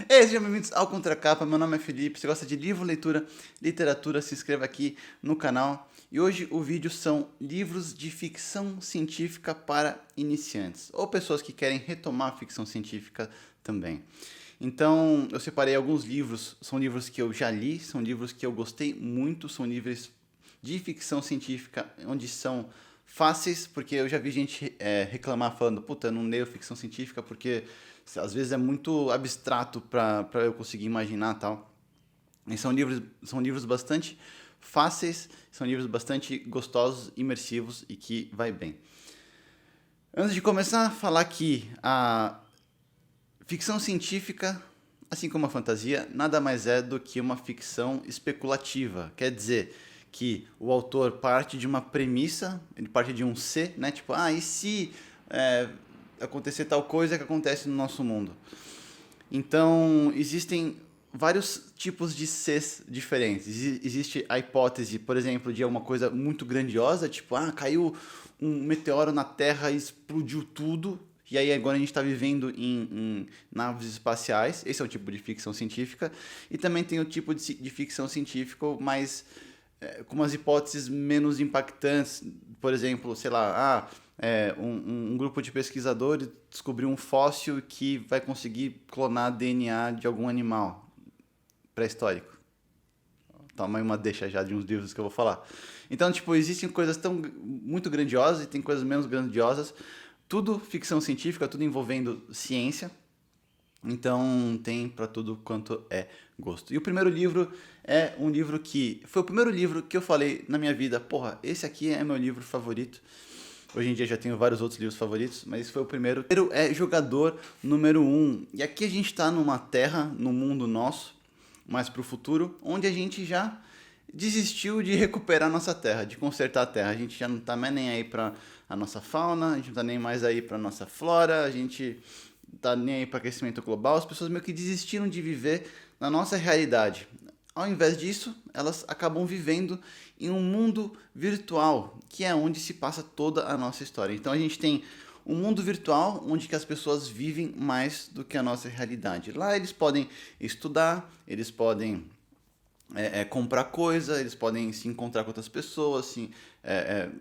Sejam bem-vindos ao Contracapa. Meu nome é Felipe. Se você gosta de livro, leitura, literatura, se inscreva aqui no canal. E hoje o vídeo são livros de ficção científica para iniciantes ou pessoas que querem retomar a ficção científica também. Então, eu separei alguns livros, são livros que eu já li, são livros que eu gostei muito, são livros de ficção científica onde são fáceis, porque eu já vi gente reclamar falando, puta, eu não leio ficção científica porque às vezes é muito abstrato para eu conseguir imaginar tal. E são livros bastante fáceis, são livros bastante gostosos, imersivos e que vai bem. Antes de começar a falar que a ficção científica, assim como a fantasia, nada mais é do que uma ficção especulativa. Quer dizer que o autor parte de uma premissa, ele parte de um se, né? Tipo, e se acontecer tal coisa que acontece no nosso mundo? Então, existem vários tipos de Cs diferentes. Existe a hipótese, por exemplo, de uma coisa muito grandiosa, tipo, caiu um meteoro na Terra e explodiu tudo, e aí agora a gente está vivendo em naves espaciais. Esse é o tipo de ficção científica. E também tem o tipo de ficção científica mais com umas hipóteses menos impactantes. Por exemplo, sei lá, um grupo de pesquisadores descobriu um fóssil que vai conseguir clonar DNA de algum animal pré-histórico. Toma aí uma deixa já de uns livros que eu vou falar. Então, tipo, existem coisas muito grandiosas e tem coisas menos grandiosas. Tudo ficção científica, tudo envolvendo ciência. Então tem para tudo quanto é gosto. E o primeiro livro é um livro que foi o primeiro livro que eu falei na minha vida, porra, esse aqui é meu livro favorito. Hoje em dia já tenho vários outros livros favoritos, mas esse foi o primeiro. O primeiro é Jogador Número 1. E aqui a gente está numa terra, num mundo nosso, mais para o futuro, onde a gente já desistiu de recuperar nossa terra, de consertar a terra. A gente já não está mais nem aí para a nossa fauna, a gente não está nem mais aí para a nossa flora, a gente tá nem aí para aquecimento global. As pessoas meio que desistiram de viver na nossa realidade. Ao invés disso, elas acabam vivendo em um mundo virtual, que é onde se passa toda a nossa história. Então a gente tem um mundo virtual onde que as pessoas vivem mais do que a nossa realidade. Lá eles podem estudar, eles podem comprar coisa, eles podem se encontrar com outras pessoas,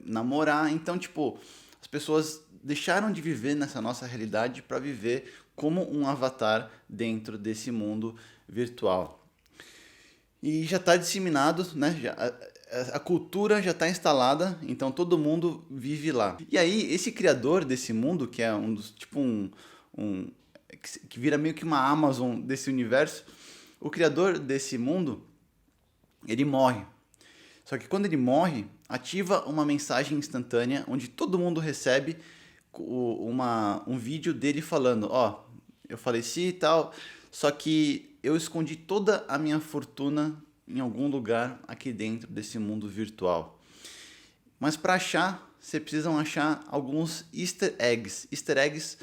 namorar. Então, tipo, as pessoas deixaram de viver nessa nossa realidade para viver como um avatar dentro desse mundo virtual. E já está disseminado, né? A cultura já está instalada, então todo mundo vive lá. E aí, esse criador desse mundo, que é um dos, tipo que vira meio que uma Amazon desse universo, o criador desse mundo, ele morre. Só que quando ele morre, ativa uma mensagem instantânea onde todo mundo recebe um vídeo dele falando, eu faleci e tal, só que eu escondi toda a minha fortuna em algum lugar aqui dentro desse mundo virtual. Mas para achar, você precisa achar alguns easter eggs. Easter eggs,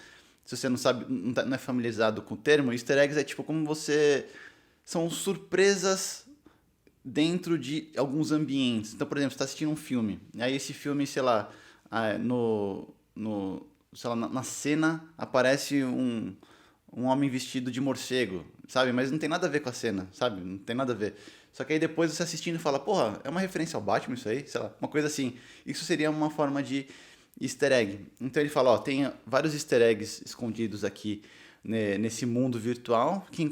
se você não sabe, não é familiarizado com o termo, easter eggs é tipo como você... São surpresas dentro de alguns ambientes. Então, por exemplo, você está assistindo um filme, e aí esse filme, sei lá, sei lá, na cena aparece um homem vestido de morcego, sabe? Mas não tem nada a ver com a cena, sabe? Não tem nada a ver. Só que aí depois você assistindo fala, porra, é uma referência ao Batman isso aí? Sei lá, uma coisa assim. Isso seria uma forma de easter egg. Então ele fala, tem vários easter eggs escondidos aqui nesse mundo virtual, quem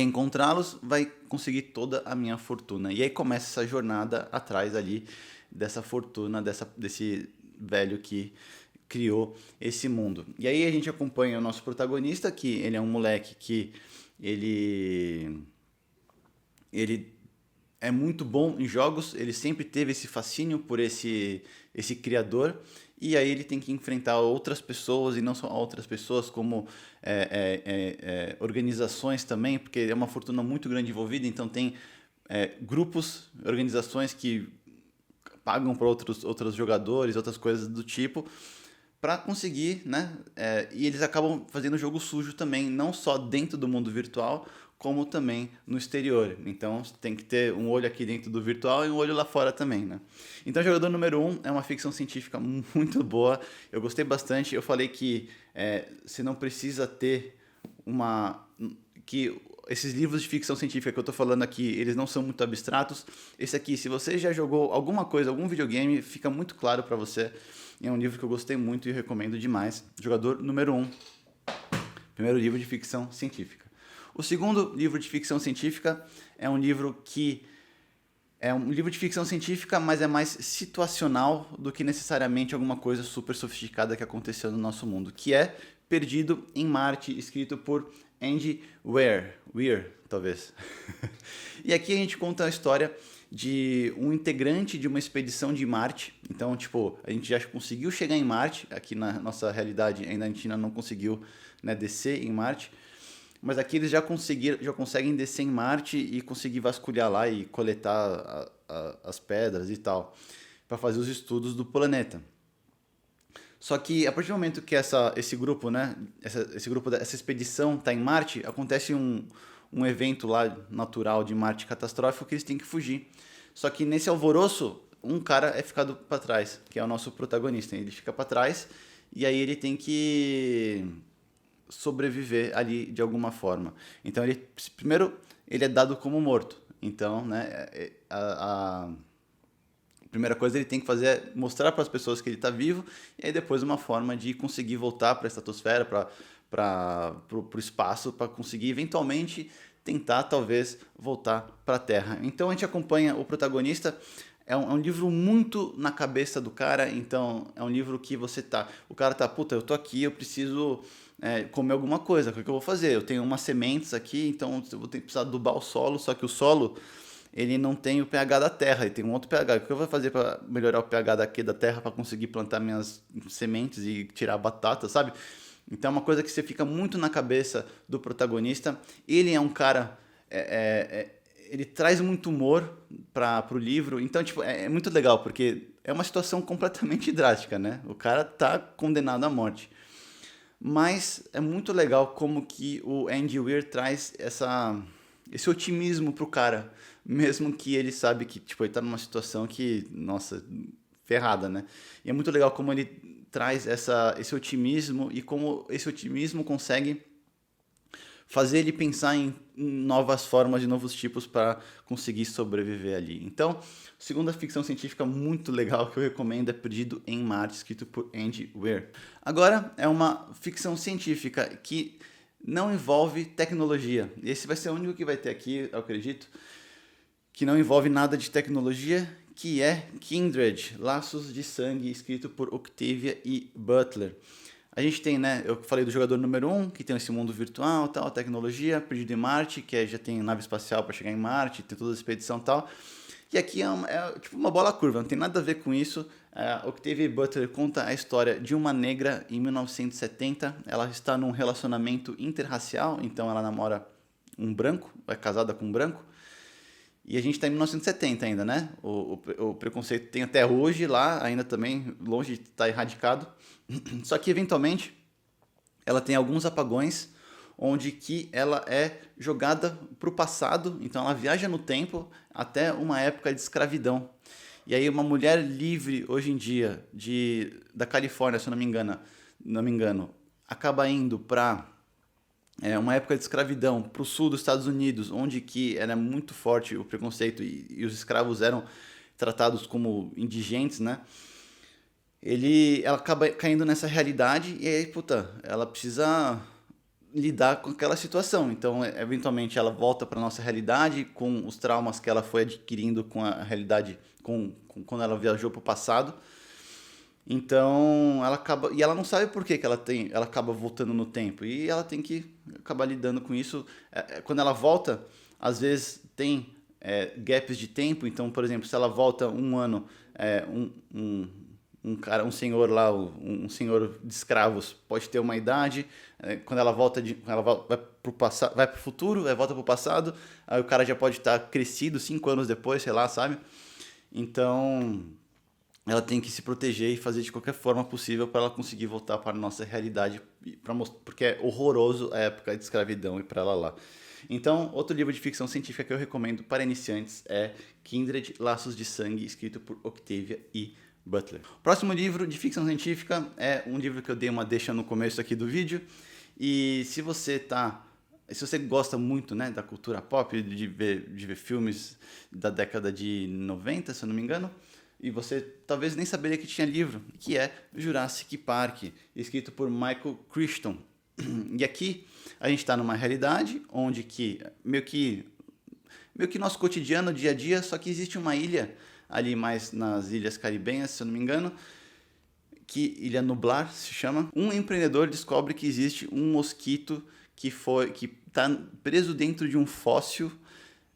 encontrá-los vai conseguir toda a minha fortuna. E aí começa essa jornada atrás ali dessa fortuna, desse velho que criou esse mundo. E aí a gente acompanha o nosso protagonista, que ele é um moleque que ele é muito bom em jogos, ele sempre teve esse fascínio por esse criador, e aí ele tem que enfrentar outras pessoas, e não só outras pessoas, como organizações também, porque é uma fortuna muito grande envolvida, então tem grupos, organizações que pagam para outros jogadores, outras coisas do tipo, para conseguir, né? E eles acabam fazendo jogo sujo também, não só dentro do mundo virtual, como também no exterior. Então tem que ter um olho aqui dentro do virtual e um olho lá fora também, né? Então Jogador Número 1 é uma ficção científica muito boa, eu gostei bastante. Eu falei que você não precisa ter que esses livros de ficção científica que eu tô falando aqui, eles não são muito abstratos. Esse aqui, se você já jogou alguma coisa, algum videogame, fica muito claro para você. É um livro que eu gostei muito e recomendo demais. Jogador número 1. Primeiro livro de ficção científica. O segundo livro de ficção científica é um livro que é um livro de ficção científica, mas é mais situacional do que necessariamente alguma coisa super sofisticada que aconteceu no nosso mundo, que é Perdido em Marte, escrito por Andy Weir, talvez. E aqui a gente conta a história de um integrante de uma expedição de Marte. Então, tipo, a gente já conseguiu chegar em Marte, aqui na nossa realidade ainda a gente ainda não conseguiu, né, descer em Marte. Mas aqui eles já conseguem descer em Marte e conseguir vasculhar lá e coletar as pedras e tal, para fazer os estudos do planeta. Só que a partir do momento que esse grupo, né, essa expedição está em Marte, acontece um evento lá natural de Marte catastrófico que eles têm que fugir. Só que nesse alvoroço, um cara é ficado para trás, que é o nosso protagonista. Ele fica para trás e aí ele tem que sobreviver ali de alguma forma. Então primeiro ele é dado como morto. Então, né, a primeira coisa ele tem que fazer é mostrar para as pessoas que ele está vivo, e aí depois uma forma de conseguir voltar para a estratosfera, para o espaço, para conseguir eventualmente tentar talvez voltar para a Terra. Então a gente acompanha o protagonista. É um livro muito na cabeça do cara, então é um livro que o cara tá, puta, eu tô aqui, eu preciso comer alguma coisa, o que eu vou fazer? Eu tenho umas sementes aqui, então eu vou precisar adubar o solo, só que o solo ele não tem o pH da terra, ele tem um outro pH. O que eu vou fazer para melhorar o pH daqui da terra para conseguir plantar minhas sementes e tirar batata, sabe? Então é uma coisa que você fica muito na cabeça do protagonista. Ele é um cara... ele traz muito humor para o livro. Então, tipo, é muito legal, porque é uma situação completamente drástica, né? O cara tá condenado à morte. Mas é muito legal como que o Andy Weir traz esse otimismo pro cara, mesmo que ele sabe que, tipo, ele tá numa situação que, nossa, ferrada, né? E é muito legal como ele traz esse otimismo e como esse otimismo consegue fazer ele pensar em novas formas e novos tipos para conseguir sobreviver ali. Então, segunda ficção científica muito legal que eu recomendo é Perdido em Marte, escrito por Andy Weir. Agora é uma ficção científica que não envolve tecnologia. Esse vai ser o único que vai ter aqui, eu acredito, que não envolve nada de tecnologia, que é Kindred, Laços de Sangue, escrito por Octavia E. Butler. A gente tem, né, eu falei do jogador número 1, que tem esse mundo virtual, tal, tecnologia, Perdido em Marte, que já tem nave espacial para chegar em Marte, tem toda a expedição e tal. E aqui é tipo uma bola curva, não tem nada a ver com isso. Octavia Butler conta a história de uma negra em 1970. Ela está num relacionamento interracial, então ela namora um branco, é casada com um branco. E a gente está em 1970 ainda, né? O preconceito tem até hoje lá, ainda também longe de estar erradicado. Só que, eventualmente, ela tem alguns apagões onde que ela é jogada para o passado. Então, ela viaja no tempo até uma época de escravidão. E aí, uma mulher livre, hoje em dia, da Califórnia, se eu não me engano, acaba indo para... uma época de escravidão para o sul dos Estados Unidos, onde que era muito forte o preconceito e os escravos eram tratados como indigentes, né? Ela acaba caindo nessa realidade e aí, puta, ela precisa lidar com aquela situação. Então, eventualmente, ela volta para nossa realidade com os traumas que ela foi adquirindo com a realidade, quando ela viajou para o passado. Então, ela não sabe por que ela acaba voltando no tempo. E ela tem que acabar lidando com isso. Quando ela volta, às vezes tem gaps de tempo. Então, por exemplo, se ela volta um ano, um senhor lá, um senhor de escravos pode ter uma idade. Quando ela vai pro passado, vai pro futuro, volta pro passado, aí o cara já pode estar crescido 5 anos depois, sei lá, sabe? Então, ela tem que se proteger e fazer de qualquer forma possível para ela conseguir voltar para a nossa realidade, porque é horroroso a época de escravidão e para ela lá. Então, outro livro de ficção científica que eu recomendo para iniciantes é Kindred, Laços de Sangue, escrito por Octavia E. Butler. O próximo livro de ficção científica é um livro que eu dei uma deixa no começo aqui do vídeo, e se você está se você gosta muito, né, da cultura pop, de ver filmes da década de 90, se eu não me engano, e você talvez nem saberia que tinha livro, que é Jurassic Park, escrito por Michael Crichton. E aqui a gente está numa realidade onde que meio que nosso cotidiano, dia a dia, só que existe uma ilha ali mais nas Ilhas Caribenhas, se eu não me engano, que Ilha Nublar se chama. Um empreendedor descobre que existe um mosquito que está preso dentro de um fóssil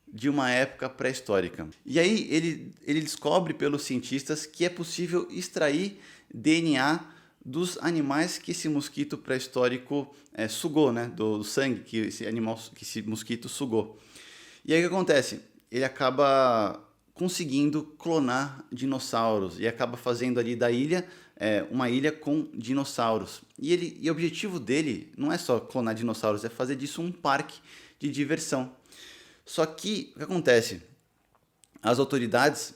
de uma época pré-histórica. E aí ele descobre pelos cientistas que é possível extrair DNA dos animais que esse mosquito pré-histórico sugou, né? Do sangue que esse mosquito sugou. E aí o que acontece? Ele acaba conseguindo clonar dinossauros e acaba fazendo ali da ilha uma ilha com dinossauros. E o objetivo dele não é só clonar dinossauros, é fazer disso um parque de diversão. Só que o que acontece? As autoridades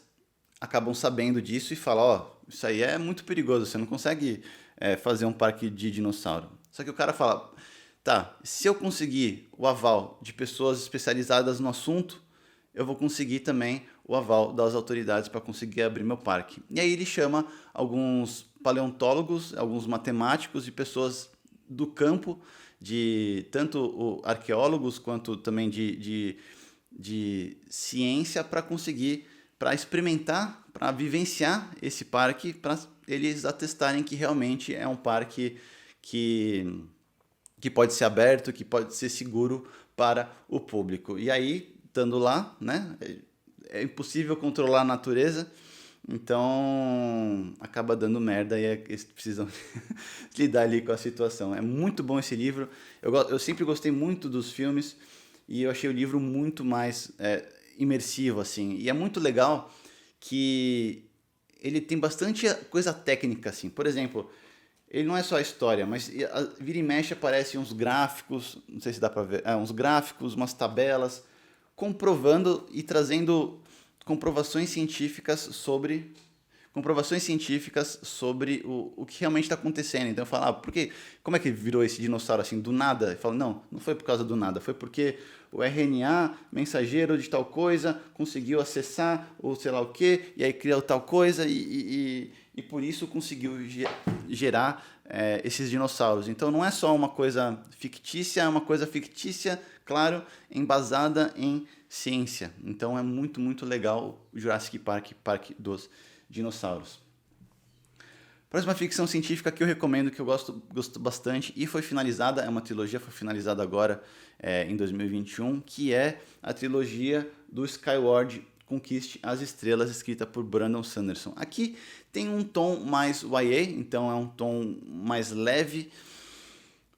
acabam sabendo disso e falam, ó, isso aí é muito perigoso, você não consegue fazer um parque de dinossauro. Só que o cara fala, tá, se eu conseguir o aval de pessoas especializadas no assunto, eu vou conseguir também o aval das autoridades para conseguir abrir meu parque. E aí ele chama alguns paleontólogos, alguns matemáticos e pessoas do campo, de tanto arqueólogos quanto também de ciência, para experimentar, para vivenciar esse parque, para eles atestarem que realmente é um parque que pode ser aberto, que pode ser seguro para o público. E aí, estando lá, né, é impossível controlar a natureza, então acaba dando merda e eles precisam lidar ali com a situação. É muito bom esse livro, eu sempre gostei muito dos filmes e eu achei o livro muito mais imersivo, assim. E é muito legal que ele tem bastante coisa técnica, assim. Por exemplo, ele não é só a história, mas vira e mexe aparecem uns gráficos, não sei se dá pra ver, uns gráficos, umas tabelas, comprovando e trazendo comprovações científicas sobre o que realmente está acontecendo. Então eu falo, como é que virou esse dinossauro assim, do nada? Eu falo, não foi por causa do nada, foi porque o RNA mensageiro de tal coisa conseguiu acessar o sei lá o que, e aí criou tal coisa, e por isso conseguiu gerar esses dinossauros. Então não é só uma coisa fictícia, é uma coisa fictícia, claro, embasada em ciência. Então é muito, muito legal o Jurassic Park, Parque dos Dinossauros. Próxima ficção científica que eu recomendo, que eu gosto bastante e foi finalizada, é uma trilogia, foi finalizada agora em 2021, que é a trilogia do Skyward Conquiste as Estrelas, escrita por Brandon Sanderson. Aqui tem um tom mais YA, então é um tom mais leve.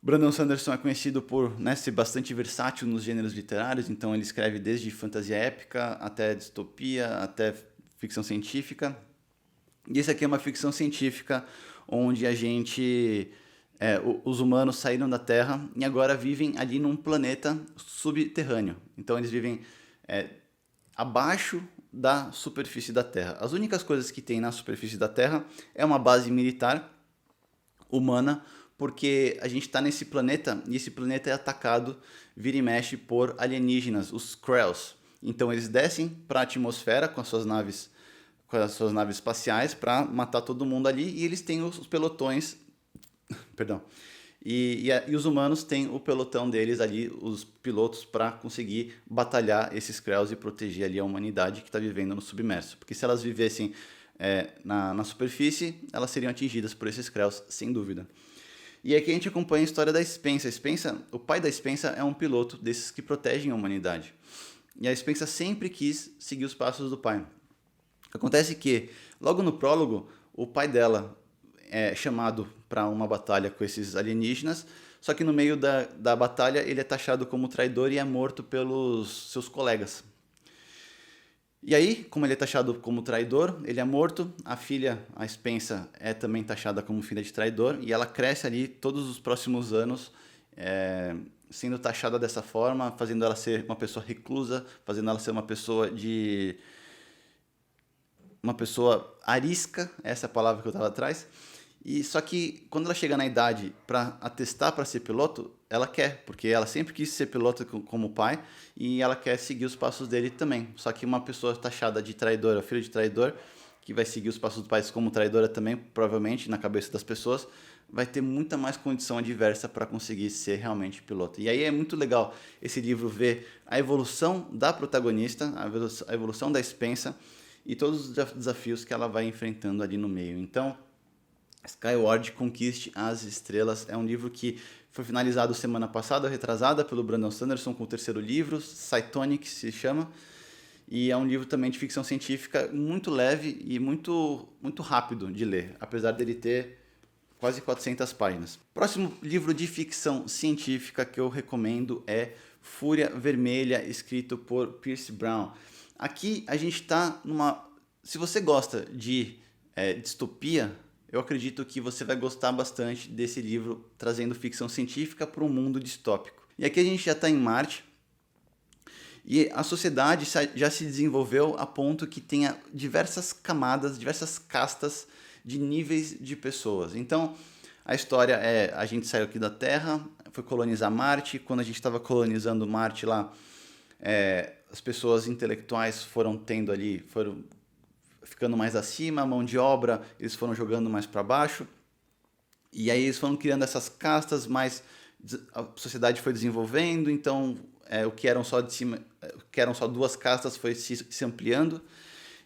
Brandon Sanderson é conhecido por ser bastante versátil nos gêneros literários, então ele escreve desde fantasia épica até distopia, até ficção científica. E esse aqui é uma ficção científica onde os humanos saíram da Terra e agora vivem ali num planeta subterrâneo. Então eles vivem abaixo da superfície da Terra. As únicas coisas que tem na superfície da Terra é uma base militar humana, porque a gente está nesse planeta e esse planeta é atacado, vira e mexe, por alienígenas, os Skrulls. Então eles descem para a atmosfera com as suas naves espaciais para matar todo mundo ali, e eles têm os pelotões, perdão, e os humanos têm o pelotão deles ali, os pilotos, para conseguir batalhar esses Skrulls e proteger ali a humanidade que está vivendo no submerso. Porque se elas vivessem na superfície, elas seriam atingidas por esses Skrulls, sem dúvida. E aqui a gente acompanha a história da Spencer. O pai da Spencer é um piloto desses que protegem a humanidade. E a Spencer sempre quis seguir os passos do pai. Acontece que, logo no prólogo, o pai dela é chamado para uma batalha com esses alienígenas, só que no meio da batalha ele é taxado como traidor e é morto pelos seus colegas. E aí, como ele é taxado como traidor, ele é morto, a filha, a Spencer, é também taxada como filha de traidor, e ela cresce ali todos os próximos anos sendo taxada dessa forma, fazendo ela ser uma pessoa reclusa, fazendo ela ser uma pessoa arisca, essa é a palavra que eu estava atrás, E só que quando ela chega na idade para atestar para ser piloto, ela quer, porque ela sempre quis ser piloto como pai e ela quer seguir os passos dele também. Só que uma pessoa taxada de traidora, filho de traidor, que vai seguir os passos do pai como traidora também, provavelmente na cabeça das pessoas, vai ter muita mais condição adversa para conseguir ser realmente piloto. E aí é muito legal esse livro ver a evolução da protagonista, a evolução da Spencer e todos os desafios que ela vai enfrentando ali no meio. Então, Skyward Conquiste as Estrelas é um livro que foi finalizado semana passada, retrasada, pelo Brandon Sanderson com o terceiro livro, Cytonic se chama, e é um livro também de ficção científica muito leve e muito rápido de ler, apesar dele ter quase 400 páginas. Próximo livro de ficção científica que eu recomendo é Fúria Vermelha, escrito por Pierce Brown. Aqui a gente está numa... Se você gosta de distopia, eu acredito que você vai gostar bastante desse livro, trazendo ficção científica para um mundo distópico. E aqui a gente já está em Marte, e a sociedade já se desenvolveu a ponto que tenha diversas camadas, diversas castas de níveis de pessoas. Então, a história é, a gente saiu aqui da Terra, foi colonizar Marte. Quando a gente estava colonizando Marte lá, as pessoas intelectuais foram ficando mais acima, a mão de obra eles foram jogando mais para baixo, e aí eles foram criando essas castas, mas a sociedade foi desenvolvendo, então o que eram só de cima, que eram só duas castas foi se ampliando,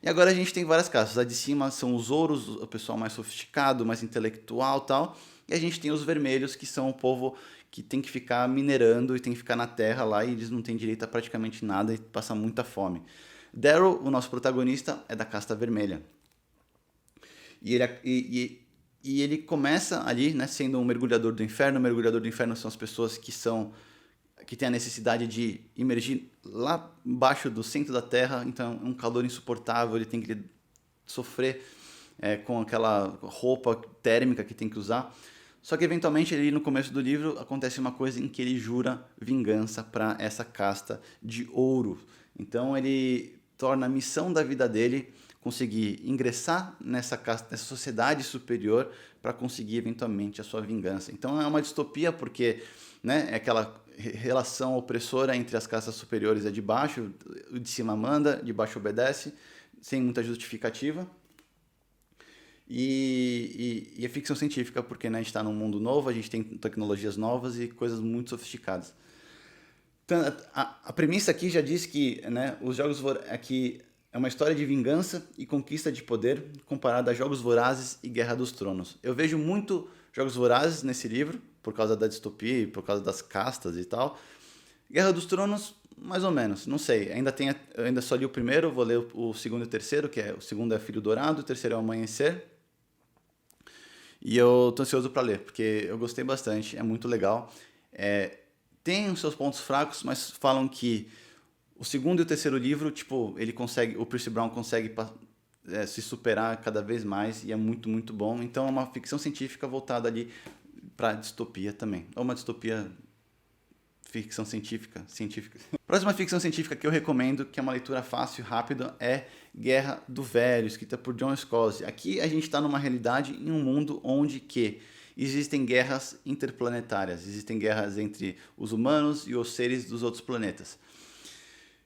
e agora a gente tem várias castas. A de cima são os ouros, o pessoal mais sofisticado, mais intelectual tal, e a gente tem os vermelhos, que são o povo que tem que ficar minerando e tem que ficar na terra lá, e eles não têm direito a praticamente nada e passam muita fome. Daryl, o nosso protagonista, é da casta vermelha. E ele começa ali, né, sendo um mergulhador do inferno. O mergulhador do inferno são as pessoas que têm a necessidade de emergir lá embaixo do centro da Terra. Então é um calor insuportável, ele tem que sofrer com aquela roupa térmica que tem que usar. Só que eventualmente ali no começo do livro acontece uma coisa em que ele jura vingança para essa casta de ouro. Então ele torna a missão da vida dele conseguir ingressar nessa sociedade superior para conseguir eventualmente a sua vingança. Então é uma distopia porque, né, é aquela relação opressora entre as castas superiores e a de baixo, o de cima manda, de baixo obedece, sem muita justificativa. E é ficção científica porque, né, a gente está num mundo novo, a gente tem tecnologias novas e coisas muito sofisticadas. Então, a premissa aqui já diz que, né, os Jogos aqui é uma história de vingança e conquista de poder comparada a Jogos Vorazes e Guerra dos Tronos. Eu vejo muito Jogos Vorazes nesse livro, por causa da distopia e por causa das castas e tal. Guerra dos Tronos, mais ou menos, não sei. Eu ainda só li o primeiro, vou ler o segundo e o terceiro, o segundo é Filho Dourado, o terceiro é o Amanhecer. E eu tô ansioso para ler, porque eu gostei bastante, é muito legal. Tem os seus pontos fracos, mas falam que o segundo e o terceiro livro, tipo, o Pierce Brown consegue se superar cada vez mais e é muito, muito bom. Então é uma ficção científica voltada ali para distopia também. Ou uma distopia ficção científica. Próxima ficção científica que eu recomendo, que é uma leitura fácil e rápida, é Guerra do Velho, escrita por John Scalzi. Aqui a gente está numa realidade, em um mundo onde que existem guerras interplanetárias, existem guerras entre os humanos e os seres dos outros planetas.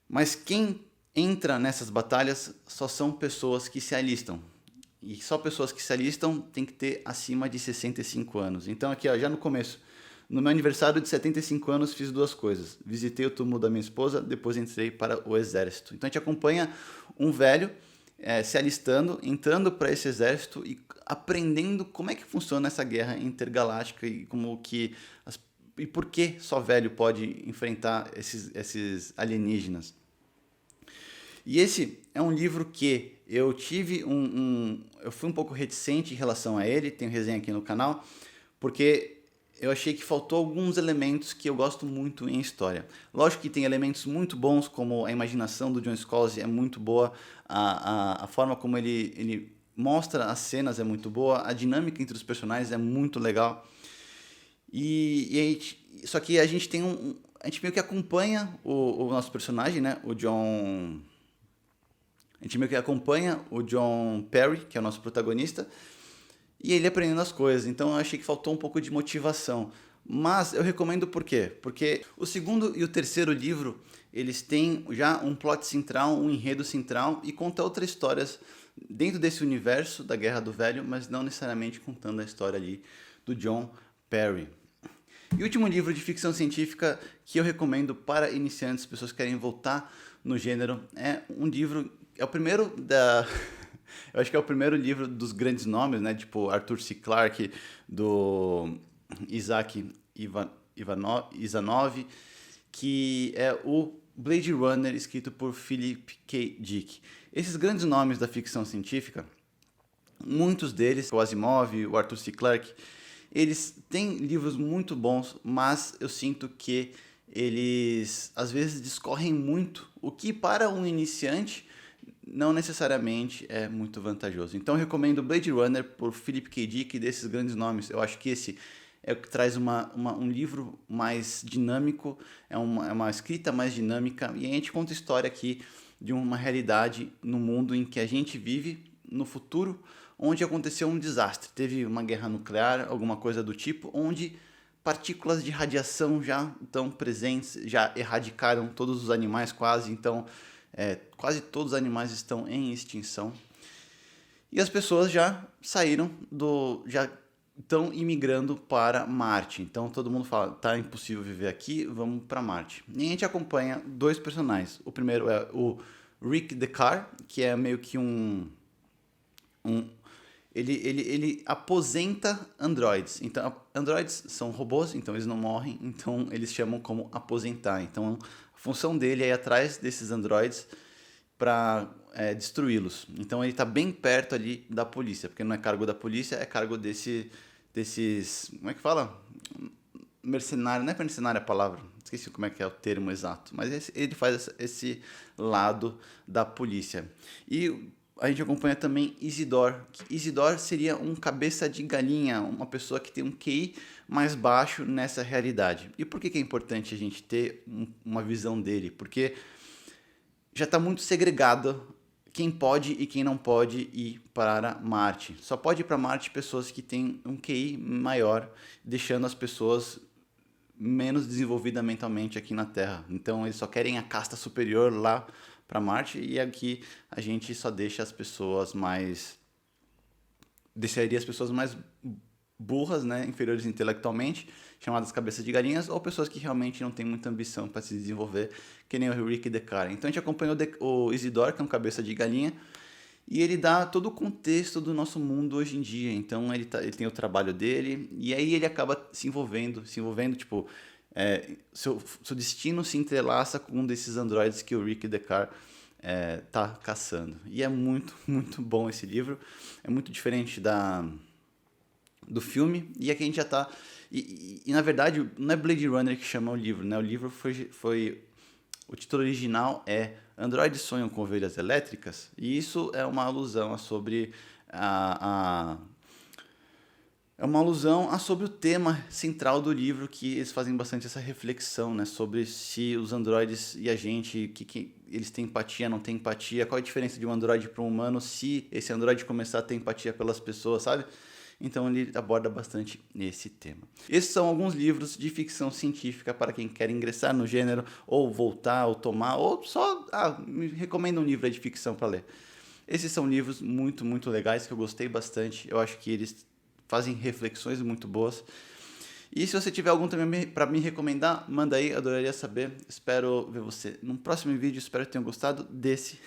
Mas quem entra nessas batalhas só são pessoas que se alistam. E só pessoas que se alistam têm que ter acima de 65 anos. Então aqui, ó, já no começo, no meu aniversário de 75 anos, fiz duas coisas. Visitei o túmulo da minha esposa, depois entrei para o exército. Então a gente acompanha um velho se alistando, entrando para esse exército e aprendendo como é que funciona essa guerra intergaláctica e e por que só velho pode enfrentar esses alienígenas. E esse é um livro que eu tive eu fui um pouco reticente em relação a ele, tenho resenha aqui no canal, porque eu achei que faltou alguns elementos que eu gosto muito em história. Lógico que tem elementos muito bons, como a imaginação do John Scalzi é muito boa, a forma como ele mostra as cenas é muito boa, a dinâmica entre os personagens é muito legal. Só que a gente tem a gente meio que acompanha o nosso personagem, né, o John... A gente meio que acompanha o John Perry, que é o nosso protagonista, e ele aprendendo as coisas. Então eu achei que faltou um pouco de motivação. Mas eu recomendo por quê? Porque o segundo e o terceiro livro, eles têm já um plot central, um enredo central e conta outras histórias dentro desse universo da Guerra do Velho, mas não necessariamente contando a história ali do John Perry. E o último livro de ficção científica que eu recomendo para iniciantes, pessoas que querem voltar no gênero, é um livro, é o primeiro da... eu acho que é o primeiro livro dos grandes nomes, né? Tipo Arthur C. Clarke, do Isaac Ivanov, que é o Blade Runner, escrito por Philip K. Dick. Esses grandes nomes da ficção científica, muitos deles, o Asimov, o Arthur C. Clarke, eles têm livros muito bons, mas eu sinto que eles às vezes discorrem muito, o que para um iniciante não necessariamente é muito vantajoso. Então eu recomendo Blade Runner por Philip K. Dick, desses grandes nomes. Eu acho que esse é o que traz um livro mais dinâmico, é uma escrita mais dinâmica, e a gente conta história aqui de uma realidade no mundo em que a gente vive, no futuro, onde aconteceu um desastre. Teve uma guerra nuclear, alguma coisa do tipo, onde partículas de radiação já estão presentes, já erradicaram todos os animais quase, então quase todos os animais estão em extinção. E as pessoas já saíram já estão imigrando para Marte. Então todo mundo fala, tá impossível viver aqui, vamos para Marte. E a gente acompanha dois personagens. O primeiro é o Rick Deckard, que é meio que ele aposenta androids. Então, androids são robôs, então eles não morrem, então eles chamam como aposentar. Então, a função dele é ir atrás desses androids para destruí-los. Então, ele está bem perto ali da polícia, porque não é cargo da polícia, é cargo desses... Como é que fala? Mercenário, não é mercenário a palavra, esqueci como é que é o termo exato, mas ele faz esse lado da polícia. E a gente acompanha também Isidore. Isidore seria um cabeça de galinha, uma pessoa que tem um QI mais baixo nessa realidade. E por que é importante a gente ter uma visão dele? Porque já está muito segregado quem pode e quem não pode ir para Marte. Só pode ir para Marte pessoas que têm um QI maior, deixando as pessoas menos desenvolvidas mentalmente aqui na Terra. Então eles só querem a casta superior lá para Marte, e aqui a gente só deixa as pessoas mais... deixaria as pessoas mais burras, né, inferiores intelectualmente, chamadas cabeças de galinhas, ou pessoas que realmente não têm muita ambição para se desenvolver, que nem o Rick Deckard. Então a gente acompanhou o Isidore, que é um cabeça de galinha, e ele dá todo o contexto do nosso mundo hoje em dia. Então ele tem o trabalho dele, e aí ele acaba se envolvendo tipo... seu destino se entrelaça com um desses androides que o Rick Deckard tá caçando. E é muito, muito bom esse livro. É muito diferente do filme. E aqui a gente já tá... E na verdade, não é Blade Runner que chama o livro, né? O livro foi... O título original é Androides Sonham com Ovelhas Elétricas. E isso é uma alusão sobre É uma alusão sobre o tema central do livro, que eles fazem bastante essa reflexão, né? Sobre se os androides e a gente, que eles têm empatia, não têm empatia, qual a diferença de um androide para um humano se esse androide começar a ter empatia pelas pessoas, sabe? Então ele aborda bastante esse tema. Esses são alguns livros de ficção científica para quem quer ingressar no gênero, ou voltar, ou tomar, ou só me recomendo um livro de ficção para ler. Esses são livros muito, muito legais, que eu gostei bastante. Eu acho que eles fazem reflexões muito boas. E se você tiver algum também para me recomendar, manda aí, adoraria saber. Espero ver você num próximo vídeo, espero que tenham gostado desse.